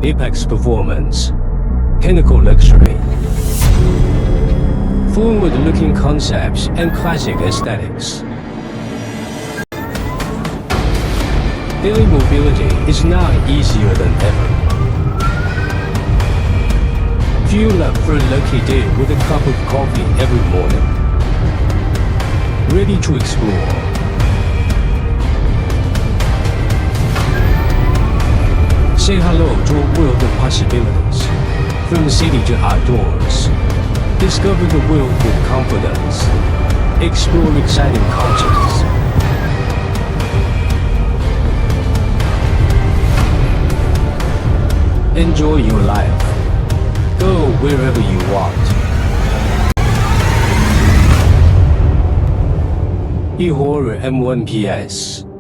apex performance, pinnacle luxury. Forward-looking concepts and classic aesthetics. Daily mobility is now easier than ever. Fuel up for a lucky day with a cup of coffee every morning. Ready to explore. Say hello to a world of possibilities. From city to outdoors. Discover the world with confidence. Explore exciting concepts. Enjoy your life. Go wherever you want. Eahora M1PS.